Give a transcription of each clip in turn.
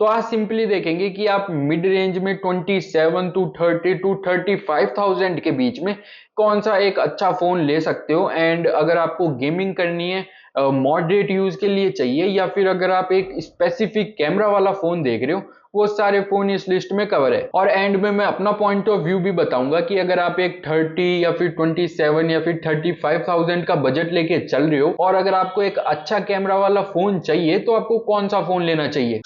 तो आज सिंपली देखेंगे कि आप मिड रेंज में 27 टू 30 टू 35,000 के बीच में कौन सा एक अच्छा फोन ले सकते हो। एंड अगर आपको गेमिंग करनी है, मॉडरेट यूज के लिए चाहिए, या फिर अगर आप एक स्पेसिफिक कैमरा वाला फोन देख रहे हो, वो सारे फोन इस लिस्ट में कवर है। और एंड में मैं अपना पॉइंट ऑफ व्यू भी बताऊंगा कि अगर आप एक 30 या फिर 27 या फिर 35,000 का बजट लेके चल रहे हो और अगर आपको एक अच्छा कैमरा वाला फोन चाहिए तो आपको कौन सा फोन लेना चाहिए।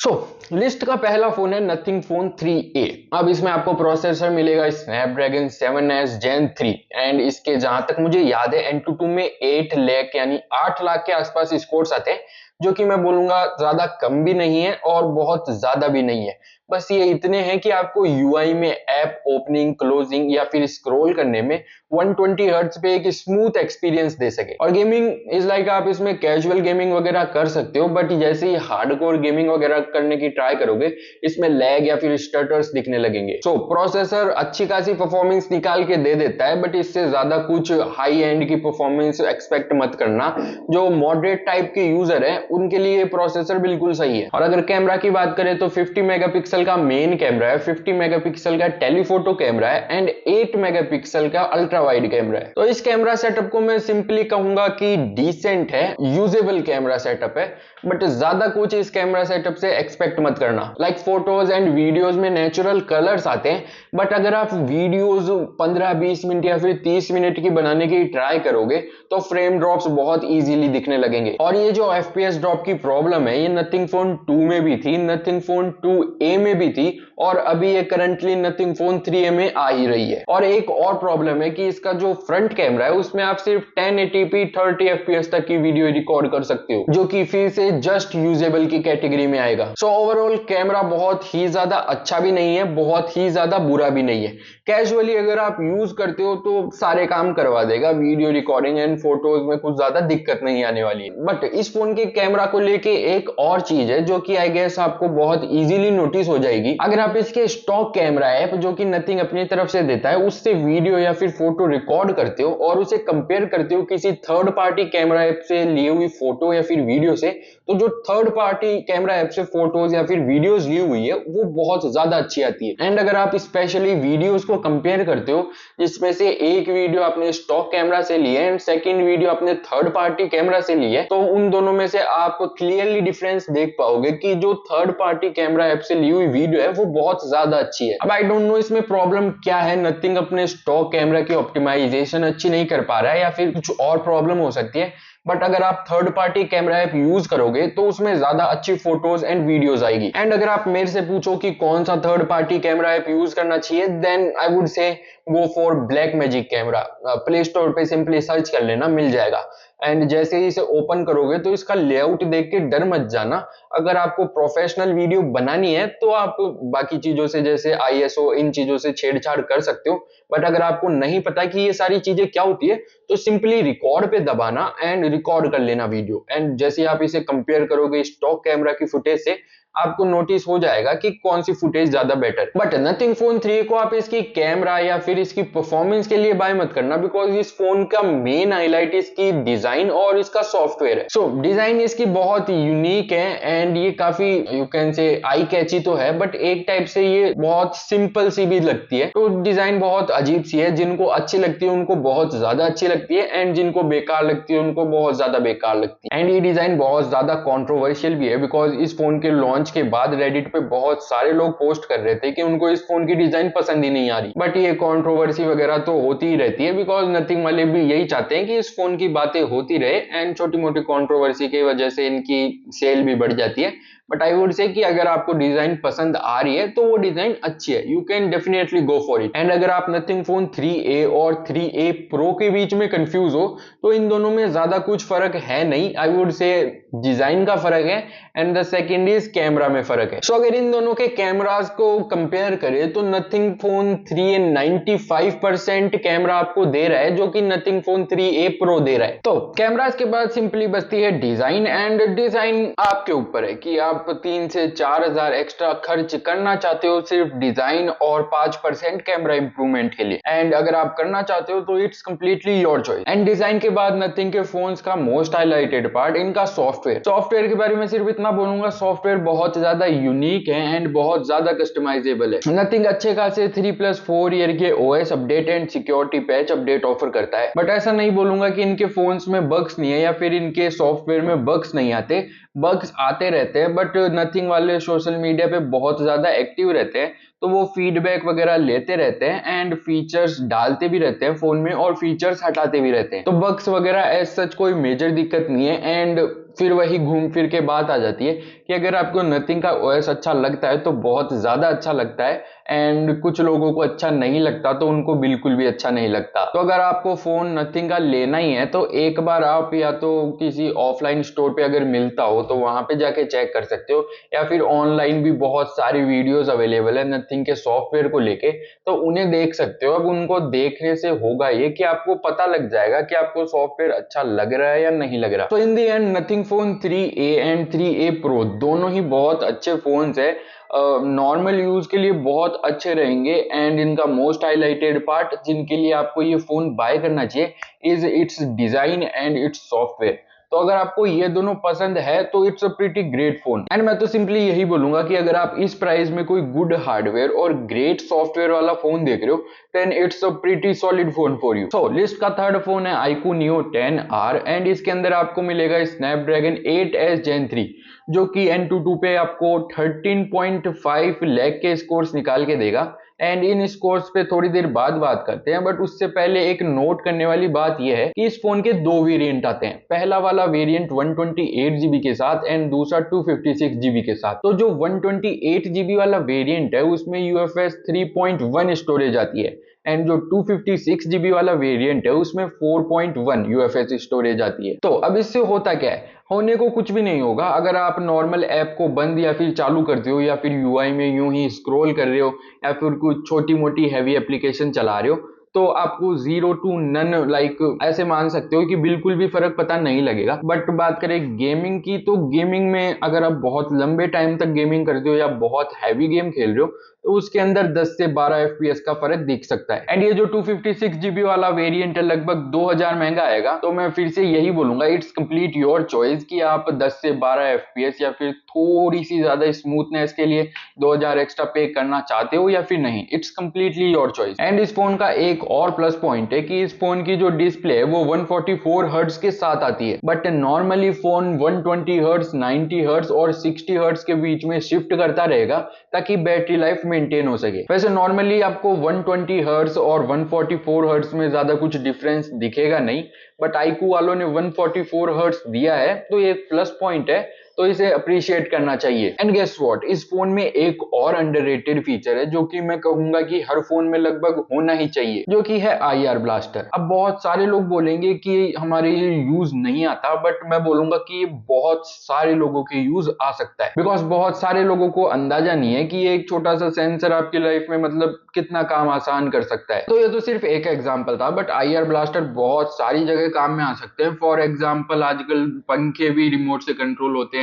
लिस्ट का पहला फोन है नथिंग फोन 3A। अब इसमें आपको प्रोसेसर मिलेगा स्नैपड्रैगन 7S Gen 3 एंड इसके जहां तक मुझे याद है Antutu में 8 लाख यानी 8 लाख के आसपास स्कोर्स आते हैं, जो कि मैं बोलूंगा ज्यादा कम भी नहीं है और बहुत ज्यादा भी नहीं है। बस ये इतने हैं कि आपको यूआई में ऐप ओपनिंग क्लोजिंग या फिर स्क्रॉल करने में 120 हर्ट्ज पे एक स्मूथ एक्सपीरियंस दे सके। और गेमिंग इज लाइक आप इसमें कैजुअल गेमिंग वगैरह कर सकते हो, बट जैसे ही हार्डकोर गेमिंग वगैरह करने की ट्राई करोगे इसमें लैग या फिर स्टटर्स दिखने लगेंगे। प्रोसेसर अच्छी खासी परफॉर्मेंस निकाल के दे देता है, बट इससे ज्यादा कुछ हाई एंड की परफॉर्मेंस एक्सपेक्ट मत करना। जो मॉडरेट टाइप के यूजर है उनके लिए प्रोसेसर बिल्कुल सही है। और अगर कैमरा की बात करें तो 50 मेगापिक्सल का मेन कैमरा है, 50 मेगापिक्सल का टेलीफोटो कैमरा है एंड 8 मेगापिक्सल का अल्ट्रा वाइड कैमरा है। तो इस कैमरा सेटअप को मैं सिंपली कहूंगा कि डिसेंट है, यूजेबल कैमरा सेटअप है, बट ज्यादा कुछ इस कैमरा सेटअप से एक्सपेक्ट मत करना। लाइक फोटोज एंड वीडियोज में नेचुरल कलर्स आते हैं, बट अगर आप वीडियोज 15-20 मिनट या फिर 30 मिनट की बनाने की ट्राई करोगे तो फ्रेम ड्रॉप्स बहुत इजीली दिखने लगेंगे। और ये जो एफपीएस ड्रॉप की प्रॉब्लम है ये नथिंग फोन 2 में भी थी, नथिंग फोन 2A में भी थी और अभी ये करंटली नथिंग फोन 3A में आ ही रही है। और एक और प्रॉब्लम है कि इसका जो फ्रंट कैमरा है उसमें आप सिर्फ 1080p 30 fps तक की वीडियो रिकॉर्ड कर सकते हो, जो कि फिर से जस्ट यूजेबल की कैटेगरी में आएगा। ओवरऑल कैमरा बहुत ही ज्यादा अच्छा भी नहीं है, बहुत ही ज्यादा बुरा भी नहीं है। कैजुअली अगर आप यूज करते हो तो सारे काम करवा देगा, वीडियो रिकॉर्डिंग एंड फोटोज में कुछ ज्यादा दिक्कत नहीं आने वाली है। बट इस फोन के कैमरा को लेके एक और चीज है जो कि आई गेस आपको बहुत इजीली नोटिस हो जाएगी। अगर आप इसके स्टॉक कैमरा ऐप जो कि नथिंग अपनी तरफ से देता है उससे वीडियो या फिर फोटो रिकॉर्ड करते हो और उसे कंपेयर करते हो किसी थर्ड पार्टी कैमरा ऐप से ली हुई फोटो या फिर वीडियो से, तो जो थर्ड पार्टी कैमरा ऐप से फोटोज या फिर वीडियोज ली हुई है वो बहुत ज्यादा अच्छी आती है। एंड अगर आप स्पेशली वीडियोज को कंपेयर करते हो जिसमें से एक वीडियो आपने स्टॉक कैमरा से ली है एंड सेकंड वीडियो अपने थर्ड पार्टी कैमरा से ली है, तो उन दोनों में से आप क्लियरली डिफरेंस देख पाओगे कि जो थर्ड पार्टी कैमरा ऐप से ली हुई वीडियो है वो बहुत ज्यादा अच्छी है। अब आई डोंट नो इसमें प्रॉब्लम क्या है, नथिंग अपने स्टॉक कैमरा की ऑप्टिमाइजेशन अच्छी नहीं कर पा रहा है या फिर कुछ और प्रॉब्लम हो सकती है। बट अगर आप third party camera app use करोगे तो उसमें ज्यादा अच्छी फोटोज एंड वीडियोज आएगी। एंड अगर आप मेरे से पूछो कि कौन सा third party camera app use करना चाहिए, then I would say go for black magic camera. Play store पे सिंपली सर्च कर लेना, मिल जाएगा। एंड जैसे ही इसे ओपन करोगे तो इसका लेआउट देख के डर मत जाना। अगर आपको प्रोफेशनल वीडियो बनानी है तो आप बाकी चीजों से जैसे आईएसओ इन चीजों से छेड़छाड़ कर सकते हो, बट अगर आपको नहीं पता कि ये सारी चीजें क्या होती है तो सिंपली रिकॉर्ड पे दबाना एंड रिकॉर्ड कर लेना वीडियो। एंड जैसे आप इसे कंपेयर करोगे स्टॉक कैमरा की फुटेज से, आपको नोटिस हो जाएगा कि कौन सी फुटेज ज्यादा बेटर। बट नथिंग फोन 3 को आप इसकी कैमरा या फिर इसकी परफॉर्मेंस के लिए बाय मत करना, बिकॉज इस फोन का मेन हाईलाइट इसकी डिजाइन और इसका सॉफ्टवेयर है। डिजाइन इसकी बहुत यूनिक है एंड ये काफी यू कैन से आई कैची तो है, बट एक टाइप से ये बहुत सिंपल सी भी लगती है। तो डिजाइन बहुत अजीब सी है, जिनको अच्छी लगती है उनको बहुत ज्यादा अच्छी लगती है एंड जिनको बेकार लगती है उनको बहुत ज्यादा बेकार लगती है। एंड ये डिजाइन बहुत ज्यादा कॉन्ट्रोवर्शियल भी है, बिकॉज इस फोन के लॉन्च के बाद रेडिट पे बहुत सारे लोग पोस्ट कर रहे थे कि उनको इस फोन की डिजाइन पसंद ही नहीं आ रही। बट ये कंट्रोवर्सी वगैरह तो होती ही रहती है, बिकॉज नथिंग वाले भी यही चाहते हैं कि इस फोन की बातें होती रहे एंड छोटी मोटी कंट्रोवर्सी की वजह से इनकी सेल भी बढ़ जाती है। बट आई वुड से कि अगर आपको डिजाइन पसंद आ रही है तो वो डिजाइन अच्छी है, you can definitely go for it. And अगर आप नथिंग फोन 3A और 3A प्रो के बीच में कंफ्यूज हो तो इन दोनों में ज्यादा कुछ फर्क है नहीं। आई वुड से डिजाइन का फर्क है and the second is camera में फर्क है। अगर इन दोनों के कैमरास को कंपेयर करें तो नथिंग फोन 3A 95% कैमरा आपको दे रहा है, जो कि नथिंग फोन 3A प्रो दे रहा है। तो कैमरास के बाद सिंपली बचती है डिजाइन, एंड डिजाइन आपके ऊपर है कि आप आप 3 से 4 हजार एक्स्ट्रा खर्च करना चाहते हो सिर्फ डिजाइन और 5% कैमरा इंप्रूवमेंट के लिए, एंड अगर आप करना चाहते हो तो it's completely your choice. And design के बाद नथिंग के फोन्स का मोस्ट हाईलाइटेड पार्ट इनका सॉफ्टवेयर के बारे में सिर्फ इतना बोलूंगा, सॉफ्टवेयर बहुत ज्यादा यूनिक है एंड बहुत ज्यादा कस्टमाइजेबल है। नथिंग अच्छे खासे 3+4 ईयर के OS update and security patch update offer करता है, बट ऐसा नहीं बोलूंगा कि इनके फोन्स में बग्स नहीं है या फिर इनके सॉफ्टवेयर में बग्स नहीं आते। बग्स आते रहते हैं, बट नथिंग वाले सोशल मीडिया पे बहुत ज्यादा एक्टिव रहते हैं, तो वो फीडबैक वगैरह लेते रहते हैं एंड फीचर्स डालते भी रहते हैं फोन में और फीचर्स हटाते भी रहते हैं। तो बग्स वगैरह एज सच कोई मेजर दिक्कत नहीं है। एंड फिर वही घूम फिर के बात आ जाती है कि अगर आपको नथिंग का ओएस अच्छा लगता है तो बहुत ज्यादा अच्छा लगता है, एंड कुछ लोगों को अच्छा नहीं लगता तो उनको बिल्कुल भी अच्छा नहीं लगता। तो अगर आपको फोन नथिंग का लेना ही है तो एक बार आप या तो किसी ऑफलाइन स्टोर पे अगर मिलता हो तो वहां पे जाके चेक कर सकते हो, या फिर ऑनलाइन भी बहुत सारी वीडियोस अवेलेबल है नथिंग के सॉफ्टवेयर को लेके, तो उन्हें देख सकते हो। अब उनको देखने से होगा ये कि आपको पता लग जाएगा कि आपको सॉफ्टवेयर अच्छा लग रहा है या नहीं लग रहा। तो in the end nothing phone 3A and 3A pro दोनों ही बहुत अच्छे फोन्स है, नॉर्मल यूज के लिए बहुत अच्छे रहेंगे। एंड इनका मोस्ट हाईलाइटेड पार्ट जिनके लिए आपको ये फोन बाय करना चाहिए is it's design and it's software. तो अगर आपको ये दोनों पसंद है तो it's a pretty great phone. And मैं तो सिंपली यही बोलूंगा कि अगर आप इस प्राइस में कोई गुड हार्डवेयर और ग्रेट सॉफ्टवेयर वाला फोन देख रहे हो then it's a pretty solid phone for you. So list का थर्ड फोन है iQOO Neo 10R एंड इसके अंदर आपको मिलेगा स्नैपड्रैगन 8S Gen 3 जो कि Antutu पे आपको 13.5 लाख के स्कोर्स निकाल के देगा। एंड इन स्कोर्स पे थोड़ी देर बाद बात करते हैं, बट उससे पहले एक नोट करने वाली बात यह है कि इस फोन के दो वेरिएंट आते हैं। पहला वाला वेरिएंट 128GB के साथ एंड दूसरा 256GB के साथ। तो जो 128GB वाला वेरिएंट है उसमें UFS 3.1 स्टोरेज आती है, एंड जो 256GB वाला वेरिएंट है उसमें 4.1 UFS स्टोरेज आती है। तो अब इससे होता क्या है, होने को कुछ भी नहीं होगा। अगर आप नॉर्मल ऐप को बंद या फिर चालू करते हो या फिर यूआई में यूं ही स्क्रॉल कर रहे हो या फिर कुछ छोटी मोटी हैवी एप्लीकेशन चला रहे हो तो आपको 0 to none लाइक ऐसे मान सकते हो कि बिल्कुल भी फर्क पता नहीं लगेगा। बट बात करें गेमिंग की तो गेमिंग में अगर आप बहुत लंबे टाइम तक गेमिंग करते हो या बहुत हैवी गेम खेल रहे हो तो उसके अंदर 10 से 12 FPS का फर्क दिख सकता है। एंड ये जो 256GB वाला वेरिएंट है लगभग 2000 महंगा आएगा। तो मैं फिर से यही बोलूंगा इट्स कंप्लीट योर चॉइस कि आप 10 से 12 FPS या फिर थोड़ी सी ज्यादा स्मूथनेस के लिए 2000 एक्स्ट्रा पे करना चाहते हो या फिर नहीं, it's completely your choice. And इस फोन का एक और प्लस पॉइंट है कि इस फोन की जो डिस्प्ले है वो 144 हर्ट्ज के साथ आती है, but normally phone 120 hertz, 90 hertz और 60 हर्ट्ज के बीच में शिफ्ट करता रहेगा ताकि बैटरी लाइफ मेंटेन हो सके। वैसे नॉर्मली आपको 120 हर्ट्ज और 144 हर्ट्ज में ज्यादा कुछ डिफरेंस दिखेगा नहीं, बट iQOO वालों ने 144 हर्ट्ज दिया है तो ये एक प्लस पॉइंट है, तो इसे अप्रिशिएट करना चाहिए। एंड गेस व्हाट, इस फोन में एक और अंडररेटेड फीचर है जो कि मैं कहूंगा कि हर फोन में लगभग होना ही चाहिए, जो कि है IR ब्लास्टर। अब बहुत सारे लोग बोलेंगे कि हमारे ये यूज नहीं आता, बट मैं बोलूंगा कि बहुत सारे लोगों के यूज आ सकता है, बिकॉज बहुत सारे लोगों को अंदाजा नहीं है कि ये एक छोटा सा सेंसर आपकी लाइफ में मतलब कितना काम आसान कर सकता है। तो ये तो सिर्फ एक एग्जांपल था, बट IR ब्लास्टर बहुत सारी जगह काम में आ सकते हैं। फॉर एग्जांपल आजकल पंखे भी रिमोट से कंट्रोल होते हैं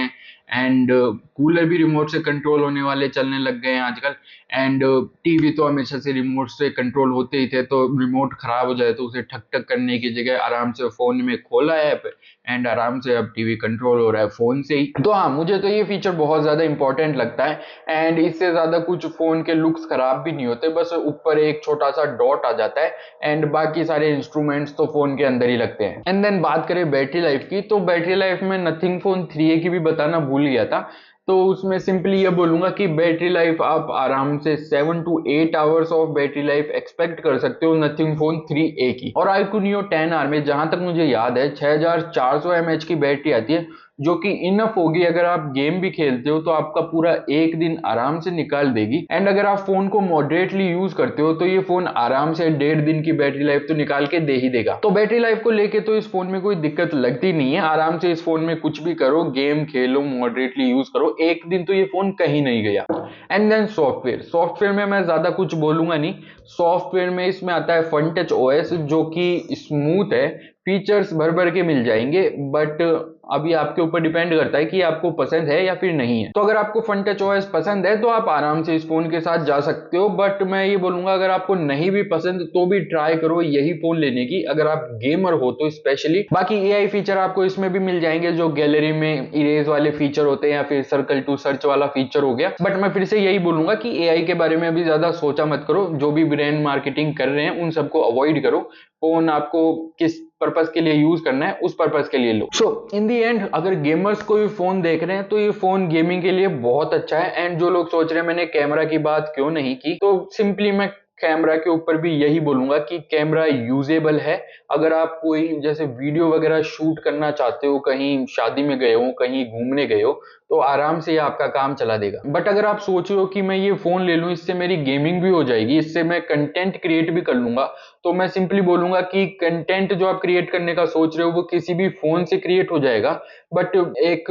एंड कूलर भी रिमोट से कंट्रोल होने वाले चलने लग गए हैं आजकल। एंड टीवी तो हमेशा से रिमोट से कंट्रोल होते ही थे, तो रिमोट खराब हो जाए तो उसे ठक ठक करने की जगह आराम से फोन में खोला ऐप एंड आराम से अब टीवी कंट्रोल हो रहा है फोन से ही। तो हाँ, मुझे तो ये फीचर बहुत ज्यादा इंपॉर्टेंट लगता है। एंड इससे ज्यादा कुछ फोन के लुक्स खराब भी नहीं होते, बस ऊपर एक छोटा सा डॉट आ जाता है एंड बाकी सारे इंस्ट्रूमेंट्स तो फोन के अंदर ही लगते हैं। एंड देन बात करें बैटरी लाइफ की, तो बैटरी लाइफ में नथिंग फोन 3A की भी बताना भूल गया था। तो उसमें सिंपली ये बोलूंगा कि बैटरी लाइफ आप आराम से 7 to 8 hours of battery life expect कर सकते हो नथिंग फोन 3A की। और iQOO Neo 10R में जहां तक मुझे याद है 6400 mAh की बैटरी आती है, जो कि इनफ होगी अगर आप गेम भी खेलते हो तो आपका पूरा एक दिन आराम से निकाल देगी। एंड अगर आप फोन को मॉडरेटली यूज करते हो तो ये फोन आराम से 1.5 दिन की बैटरी लाइफ तो निकाल के दे ही देगा। तो बैटरी लाइफ को लेके तो इस फोन में कोई दिक्कत लगती नहीं है, आराम से इस फोन में कुछ भी करो, गेम खेलो, मॉडरेटली यूज करो, एक दिन तो ये फोन कहीं नहीं गया। एंड देन सॉफ्टवेयर में मैं ज्यादा कुछ बोलूंगा नहीं। सॉफ्टवेयर में इसमें आता है FunTouch OS जो कि स्मूथ है, फीचर्स भर भर के मिल जाएंगे, बट अभी आपके ऊपर डिपेंड करता है कि आपको पसंद है या फिर नहीं है। तो अगर आपको फन टच ओएस पसंद है तो आप आराम से इस फोन के साथ जा सकते हो, बट मैं ये बोलूंगा अगर आपको नहीं भी पसंद तो भी ट्राई करो यही फोन लेने की, अगर आप गेमर हो तो स्पेशली। बाकी एआई फीचर आपको इसमें भी मिल जाएंगे, जो गैलरी में इरेज वाले फीचर होते हैं या फिर सर्कल टू सर्च वाला फीचर हो गया। बट मैं फिर से यही बोलूंगा कि एआई के बारे में अभी ज्यादा सोचा मत करो, जो भी ब्रांड मार्केटिंग कर रहे हैं उन सबको अवॉइड करो। फोन आपको किस पर्पस के लिए यूज करना है उस पर्पस के लिए लो। सो इन दी एंड अगर गेमर्स कोई फोन देख रहे हैं तो ये फोन गेमिंग के लिए बहुत अच्छा है। एंड जो लोग सोच रहे हैं मैंने कैमरा की बात क्यों नहीं की, तो सिंपली मैं कैमरा के ऊपर भी यही बोलूंगा कि कैमरा यूजेबल है। अगर आप कोई जैसे वीडियो वगैरह शूट करना चाहते हो, कहीं शादी में गए हो, कहीं घूमने गए हो, तो आराम से ये आपका काम चला देगा। बट अगर आप सोच रहे हो कि मैं ये फोन ले लूं, इससे मेरी गेमिंग भी हो जाएगी, इससे मैं कंटेंट क्रिएट भी कर लूंगा, तो मैं सिंपली बोलूंगा कि कंटेंट जो आप क्रिएट करने का सोच रहे हो वो किसी भी फोन से क्रिएट हो जाएगा, बट एक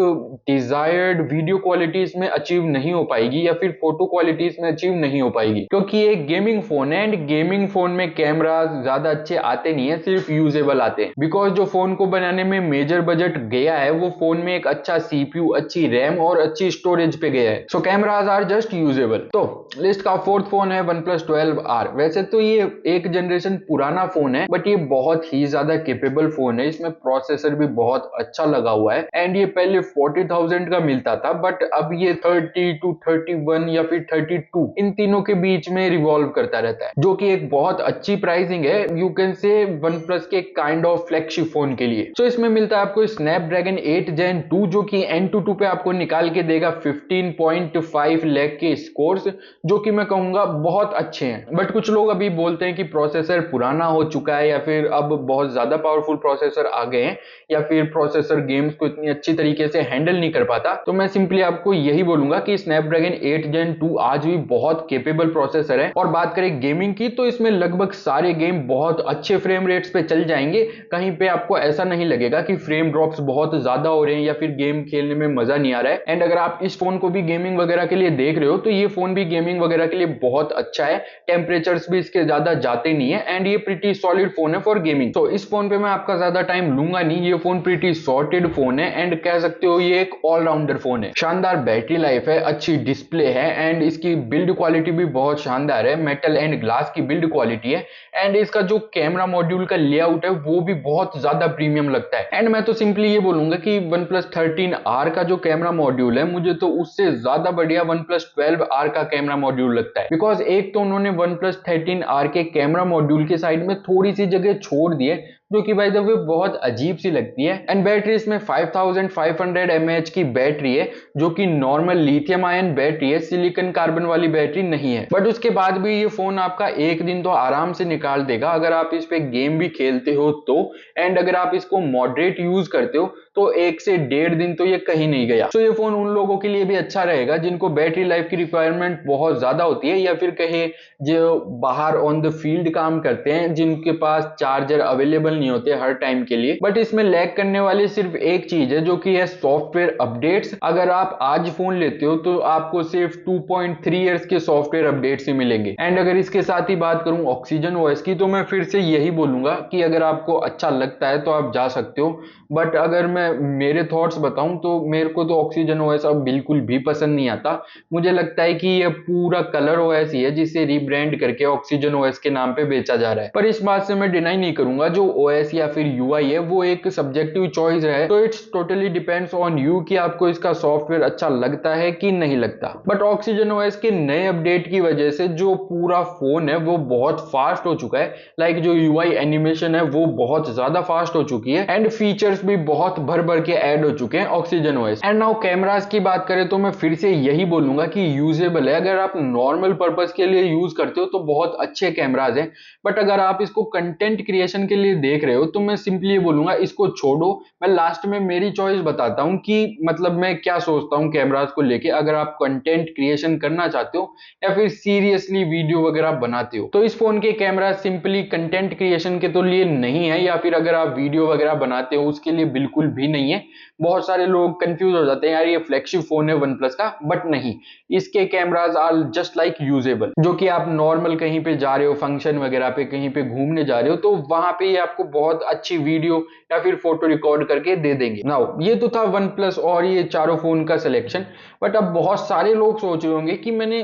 डिजायर्ड वीडियो क्वालिटी इसमें अचीव नहीं हो पाएगी या फिर फोटो क्वालिटी इसमें अचीव नहीं हो पाएगी, क्योंकि ये गेमिंग फोन है। एंड गेमिंग फोन में कैमरा ज्यादा अच्छे आते नहीं है, सिर्फ यूजेबल आते हैं। बिकॉज जो फोन को बनाने में मेजर बजट गया है वो फोन में एक अच्छा सीपीयू, अच्छी रैम और अच्छी स्टोरेज पे गया है। सो कैमराज आर जस्ट यूजेबल। तो लिस्ट का फोर्थ फोन है OnePlus 12R। वैसे तो ये एक जनरेशन पुराना फोन है, बट ये बहुत ही ज्यादा केपेबल फोन है। इसमें प्रोसेसर भी बहुत अच्छा लगा हुआ है। एंड ये पहले 40,000 का मिलता था, बट अब ये 30 to 31 या फिर 32 इन तीनों के बीच में रिवॉल्व करता रहता है, जो कि एक बहुत अच्छी प्राइसिंग है, यू कैन से OnePlus के काइंड ऑफ फ्लैगशिप फोन के लिए। तो इसमें मिलता है आपको स्नैपड्रैगन 8 Gen 2, जो कि Antutu पे आपको निकाल के देगा 15.5 लाख के स्कोर्स, जो कि मैं कहूंगा बहुत अच्छे हैं। बट कुछ लोग अभी बोलते हैं कि प्रोसेसर पुराना हो चुका है या फिर अब बहुत ज्यादा पावरफुल प्रोसेसर आ गए हैं या फिर प्रोसेसर गेम्स को इतनी अच्छी तरीके से हैंडल नहीं कर पाता। तो मैं सिंपली आपको यही बोलूंगा कि स्नैपड्रैगन 8 Gen 2 आज भी बहुत केपेबल प्रोसेसर है। और बात करें गेमिंग की तो इसमें लगभग सारे गेम बहुत अच्छे फ्रेम रेट्स पे चल जाएंगे। कहीं पे आपको ऐसा नहीं लगेगा कि फ्रेम ड्रॉप्स बहुत ज्यादा हो रहे हैं या फिर गेम खेलने में मजा नहीं आ रहा है। एंड अगर आप इस फोन को भी गेमिंग वगैरह के लिए देख रहे हो तो ये फोन भी गेमिंग वगैरह के लिए बहुत अच्छा है। टेम्परेचर्स भी इसके ज्यादा जाते नहीं है एंड ये प्रीटी सॉलिड फोन है फॉर गेमिंग। तो इस फोन पे मैं आपका ज्यादा टाइम लूंगा नहीं, ये फोन प्रीटी सॉर्टेड फोन है एंड कह सकते हो ये एक ऑलराउंडर फोन है। शानदार बैटरी लाइफ है, अच्छी डिस्प्ले है एंड इसकी बिल्ड क्वालिटी भी बहुत शानदार है। मेटल एंड ग्लास की बिल्ड क्वालिटी है एंड इसका जो कैमरा मॉड्यूल का लेआउट है वो भी बहुत ज्यादा प्रीमियम लगता है। एंड मैं तो सिंपली ये बोलूंगा कि OnePlus 13R का जो कैमरा मॉड्यूल है मुझे तो उससे ज्यादा बढ़िया OnePlus 12R का कैमरा मॉड्यूल लगता है। बिकॉज एक तो उन्होंने OnePlus 13R के कैमरा मॉड्यूल के साइड में थोड़ी सी जगह छोड़ दी है, जो कि बाय द वे बहुत अजीब सी लगती है। एंड बैटरी इसमें 5500 mAh की बैटरी है, जो कि नॉर्मल लिथियम आयन बैटरी है, सिलिकॉन कार्बन वाली बैटरी नहीं है। बट उसके बाद भी ये फोन आपका एक दिन तो आराम से निकाल देगा अगर आप इस पे गेम भी खेलते हो तो। एंड अगर आप इसको मॉडरेट यूज करते हो तो 1 से 1.5 दिन तो ये कहीं नहीं गया। तो ये फोन उन लोगों के लिए भी अच्छा रहेगा जिनको बैटरी लाइफ की रिक्वायरमेंट बहुत ज्यादा होती है या फिर कहे जो बाहर ऑन द फील्ड काम करते हैं, जिनके पास चार्जर अवेलेबल नहीं होते हर टाइम के लिए। बट इसमें लैग करने वाली सिर्फ एक चीज है, जो कि है सॉफ्टवेयर अपडेट्स। अगर आप आज फोन लेते हो तो आपको सिर्फ 2.3 इयर्स के सॉफ्टवेयर अपडेट्स ही मिलेंगे। एंड अगर इसके साथ ही बात करूं ऑक्सीजन ओएस की, तो मैं फिर से यही बोलूंगा कि अगर आपको अच्छा लगता है तो आप जा सकते हो। बट अगर मैं मेरे थॉट्स बताऊं तो मेरे को तो ऑक्सीजन ओएस अब बिल्कुल भी पसंद नहीं आता। मुझे लगता है कि ये पूरा कलर ओएस ही है जिसे रीब्रांड करके ऑक्सीजन ओएस के नाम पे बेचा जा रहा है। पर इस बात से मैं डिनाई नहीं करूंगा, जो ओएस या फिर यूआई है वो एक सब्जेक्टिव चॉइस है। तो it's totally depends on you कि आपको इसका सॉफ्टवेयर अच्छा लगता है कि नहीं लगता। बट ऑक्सीजन ओएस के नए अपडेट की वजह से जो पूरा फोन है वो बहुत फास्ट हो चुका है। लाइक जो यूआई एनिमेशन है वो बहुत ज्यादा फास्ट हो चुकी है एंड फीचर्स भी बहुत भर भर के ऐड हो चुके हैं oxygen OS. And now cameras की बात करें तो मैं फिर से यही बोलूंगा कि यूजेबल है। अगर आप नॉर्मल पर्पस के लिए यूज करते हो तो बहुत अच्छे कैमराज हैं। बट अगर आप इसको कंटेंट क्रिएशन के लिए देख रहे हो तो मैं सिंपली ये बोलूंगा इसको छोड़ो। मैं लास्ट में मेरी चॉइस बताता हूं कि मतलब मैं क्या सोचता हूं कैमराज को लेके। अगर आप कंटेंट क्रिएशन करना चाहते हो या फिर सीरियसली वीडियो वगैरह बनाते हो तो इस फोन के कैमरा सिंपली कंटेंट क्रिएशन के तो लिए नहीं है, या फिर अगर आप वीडियो वगैरह बनाते हो उसके लिए बिल्कुल भी नहीं है। बहुत सारे लोग कंफ्यूज हो जाते हैं यार ये फ्लैगशिप फोन है OnePlus का, बट नहीं, इसके cameras are just like usable. जो कि आप नॉर्मल कहीं पे जा रहे हो फंक्शन वगैरह पे, कहीं पे घूमने जा रहे हो तो वहां पे ये आपको बहुत अच्छी वीडियो या फिर फोटो रिकॉर्ड करके दे देंगे। नाउ ये तो था वन प्लस और ये चारों फोन का सिलेक्शन। बट अब बहुत सारे लोग सोच रहे होंगे कि मैंने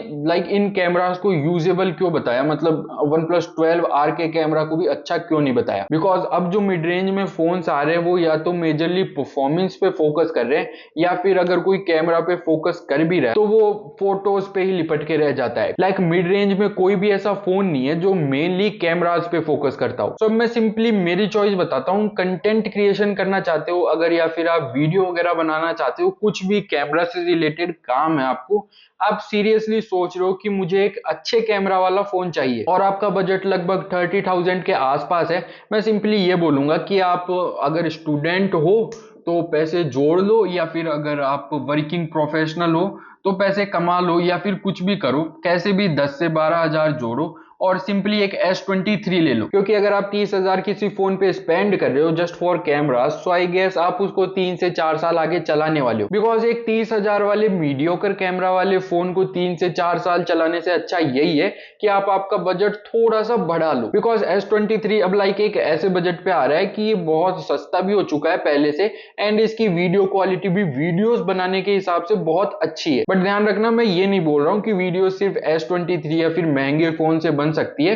इन कैमरास को यूजेबल क्यों बताया, मतलब वन प्लस 12R के कैमरा को भी अच्छा क्यों नहीं बताया। बिकॉज अब जो मिड रेंज में फोन्स आ रहे हैं वो या तो मेजरली परफॉर्मेंस पे फोकस कर रहे हैं, या फिर अगर कोई कैमरा पे फोकस कर भी रहा है तो वो फोटोज पे ही लिपट के रह जाता है। मिड रेंज में कोई भी ऐसा फोन नहीं है जो मेनली कैमराज पे फोकस करता हो। तो मैं सिंपली मेरी चॉइस बताता हूँ। कंटेंट क्रिएशन करना चाहते हो अगर, या फिर आप वीडियो वगैरह बनाना चाहते हो, कुछ भी कैमरा से रिलेटेड काम है आपको, आप सीरियसली सोच रहे हो कि मुझे एक अच्छे कैमरा वाला फोन चाहिए और आपका बजट लगभग 30,000 के आसपास है, मैं सिंपली ये बोलूंगा कि आप अगर स्टूडेंट हो तो पैसे जोड़ लो, या फिर अगर आप वर्किंग प्रोफेशनल हो तो पैसे कमा लो, या फिर कुछ भी करो, कैसे भी 10 से 12,000 जोड़ो और सिंपली एक S23 ले लो। क्योंकि अगर आप 30,000 किसी फोन पे स्पेंड कर रहे हो just for camera, so I guess आप उसको 3 से 4 साल आगे चलाने वाले हो। बिकॉज एक 30,000 वाले मीडियोकर कैमरा वाले फोन को 3 से 4 साल चलाने से अच्छा यही है कि आप आपका बजट थोड़ा सा बढ़ा लो। बिकॉज S23 अब एक ऐसे बजट पे आ रहा है कि ये बहुत सस्ता भी हो चुका है पहले से, एंड इसकी वीडियो क्वालिटी भी वीडियोस बनाने के हिसाब से बहुत अच्छी है। बट ध्यान रखना, मैं ये नहीं बोल रहा हूँ कि वीडियो सिर्फ S23 या फिर महंगे फोन से बन सकती है।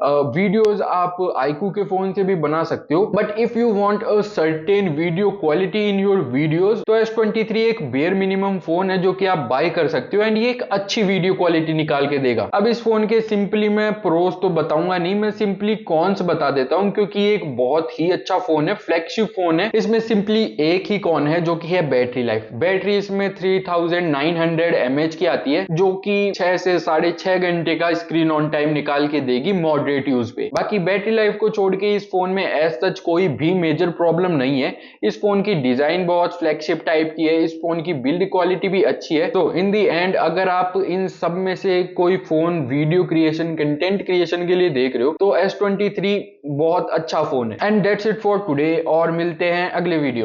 वीडियोस आप iQOO के फोन से भी बना सकते हो, but if you want a certain video quality in your videos तो S23 एक बेयर मिनिमम फोन है जो कि आप बाय कर सकते हो, एंड ये एक अच्छी वीडियो क्वालिटी निकाल के देगा। अब इस फोन के सिंपली मैं प्रोस तो बताऊंगा नहीं, मैं सिंपली कॉन्स बता देता हूं, क्योंकि ये एक बहुत ही अच्छा फोन है, फ्लैगशिप फोन है। इसमें सिंपली एक ही कॉन है जो कि है बैटरी लाइफ। बैटरी इसमें 3900 mAh की आती है, जो कि 6 से 6.5 घंटे का स्क्रीन ऑन टाइम निकाल के देगी मॉडरेट यूज पे। बाकी बैटरी लाइफ को छोड़ के इस फोन में एज सच कोई भी मेजर प्रॉब्लम नहीं है। इस फोन की डिजाइन बहुत फ्लैगशिप टाइप की है, इस फोन की बिल्ड क्वालिटी भी अच्छी है। तो इन दी एंड अगर आप इन सब में से कोई phone video creation, content creation के लिए देख रहे हो तो S23 बहुत अच्छा फोन है। And that's it for today, और मिलते हैं अगले वीडियो में।